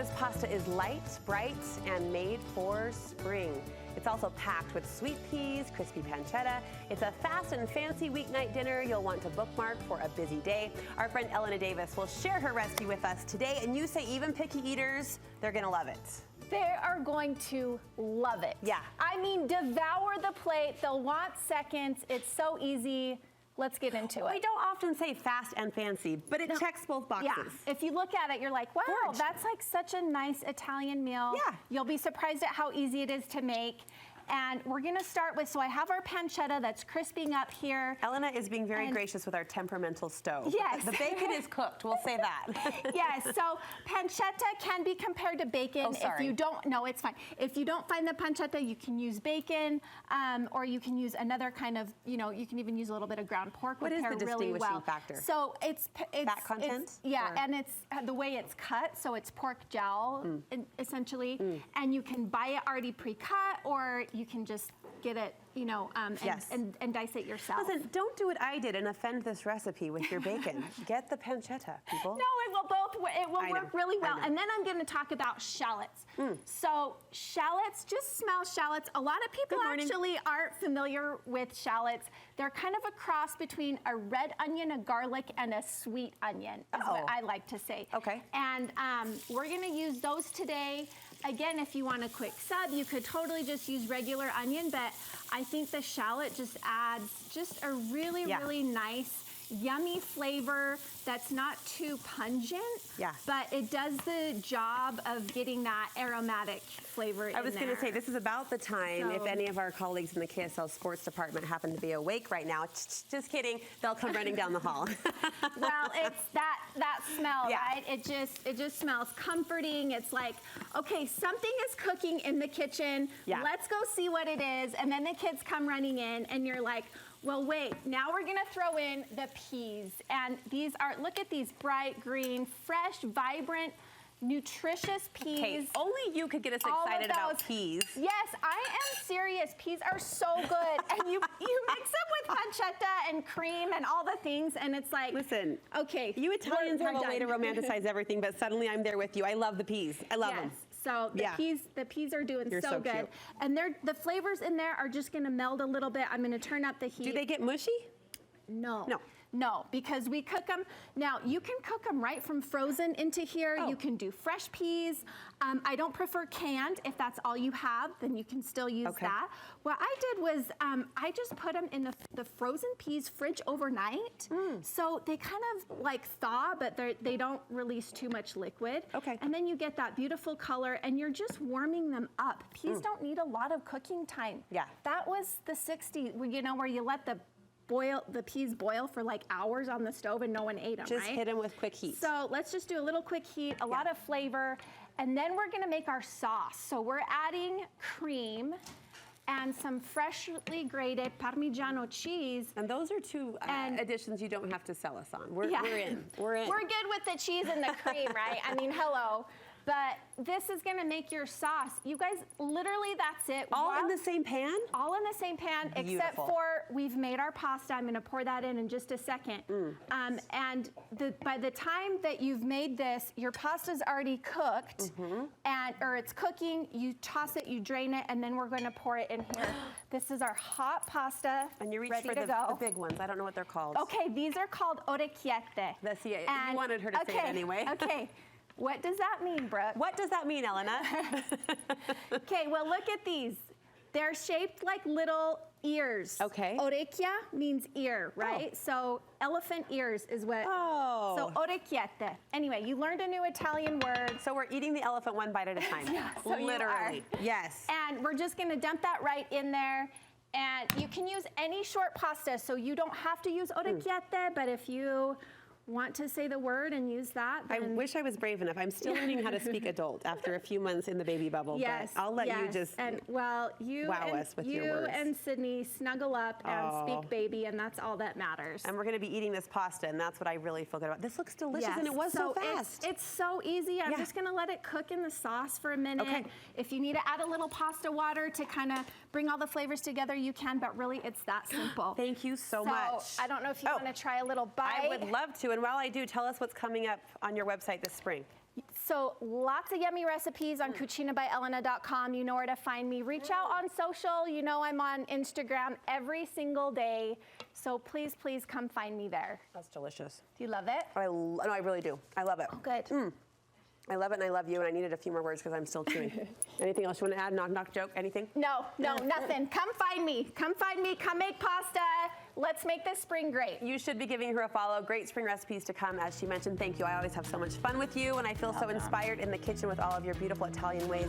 This pasta is light, bright, and made for spring. It's also packed with sweet peas, crispy pancetta. It's a fast and fancy weeknight dinner you'll want to bookmark for a busy day. Our friend Elena Davis will share her recipe with us today, and you say even picky eaters, they're gonna love it. They are going to love it. Yeah. I mean, devour the plate. They'll want seconds. It's so easy. Let's get into it. We don't often say fast and fancy, but it checks both boxes. Yeah. If you look at it, you're like, wow, Gorge. That's like such a nice Italian meal. Yeah. You'll be surprised at how easy it is to make. And we're gonna start with, so I have our pancetta that's crisping up here. Elena is being very gracious with our temperamental stove. Yes. The bacon is cooked, we'll say that. Yes, so pancetta can be compared to bacon. Oh, sorry. If you don't, no, it's fine. If you don't find the pancetta, you can use bacon, or you can use another kind of, you can even use a little bit of ground pork. What is the really distinguishing well. factor? So it's fat content? Yeah, and it's the way it's cut, so it's pork jowl, essentially, and you can buy it already pre-cut, or you can just get it, and dice it yourself. Listen, don't do what I did and offend this recipe with your bacon. Get the pancetta, people. No, it will work really well. And then I'm going to talk about shallots. So shallots, just smell shallots. A lot of people actually aren't familiar with shallots. They're kind of a cross between a red onion, a garlic, and a sweet onion, is what I like to say. Okay. And we're going to use those today. Again, if you want a quick sub, you could totally just use regular onion, but I think the shallot just adds just a really, really nice, yummy flavor that's not too pungent, but it does the job of getting that aromatic flavor in there. I was going to say, this is about the time, if any of our colleagues in the KSL sports department happen to be awake right now, just kidding, they'll come running down the hall. Well, it's that smell, right? It just smells comforting. It's like, okay, something is cooking in the kitchen. Let's go see what it is. And then the kids come running in and you're like, well, wait, now we're gonna throw in the peas. And these are, look at these bright green, fresh, vibrant, nutritious peas. Okay, only you could get us excited about peas. Yes, I am serious. Peas are so good. And you mix them with pancetta and cream and all the things, and it's like, listen, okay, you Italians have a way to romanticize everything, but suddenly I'm there with you. I love the peas. I love them. So the peas are doing so good. Cute. And the flavors in there are just gonna meld a little bit. I'm gonna turn up the heat. Do they get mushy? No. No, because we cook them. Now, you can cook them right from frozen into here. You can do fresh peas. I don't prefer canned. If that's all you have, then you can still use that. What I did was I just put them in the frozen peas fridge overnight. So they kind of like thaw, but they don't release too much liquid. And then you get that beautiful color, and you're just warming them up. Peas don't need a lot of cooking time. That was the 60s, where you let the peas boil for like hours on the stove and no one ate them, Just hit them with quick heat. So let's just do a little quick heat, a lot of flavor, and then we're gonna make our sauce. So we're adding cream and some freshly grated Parmigiano cheese. And those are two additions you don't have to sell us on. We're in. We're good with the cheese and the cream, right? I mean, hello. But this is gonna make your sauce. You guys, literally that's it. All in the same pan? All in the same pan, except for we've made our pasta. I'm gonna pour that in just a second. And by the time that you've made this, your pasta's already cooked, or it's cooking, you toss it, you drain it, and then we're gonna pour it in here. This is our hot pasta, and you reach ready for to the go. big ones. I don't know what they're called. Okay, these are called orecchiette. You wanted her to say it anyway. Okay. What does that mean, Brooke? What does that mean, Elena? Okay, well, look at these. They're shaped like little ears. Okay. Orecchia means ear, right? So elephant ears is what. So orecchiette. Anyway, you learned a new Italian word. So we're eating the elephant one bite at a time. So literally. Yes. And we're just gonna dump that right in there. And you can use any short pasta, so you don't have to use orecchiette, but if you want to say the word and use that, I wish I was brave enough. I'm still learning how to speak adult after a few months in the baby bubble. But I'll let you just wow us with your words. You and Sydney snuggle up and speak baby, and that's all that matters. And we're going to be eating this pasta, and that's what I really feel good about. This looks delicious, and it was so fast. It's so easy. I'm just going to let it cook in the sauce for a minute. If you need to add a little pasta water to kind of bring all the flavors together, you can, but really it's that simple. Thank you so much. I don't know if you want to try a little bite. I would love to. And while I do, tell us what's coming up on your website this spring. So lots of yummy recipes on cucinabyelena.com. You know where to find me. Reach out on social. You know I'm on Instagram every single day. So please, please come find me there. That's delicious. Do you love it? No, I really do. I love it. Oh, good. I love it and I love you, and I needed a few more words because I'm still chewing. Anything else you want to add? Knock joke? Anything? No, nothing. Come find me. Come find me. Come make pasta. Let's make this spring great. You should be giving her a follow. Great spring recipes to come, as she mentioned. Thank you. I always have so much fun with you, and I feel so inspired in the kitchen with all of your beautiful Italian ways.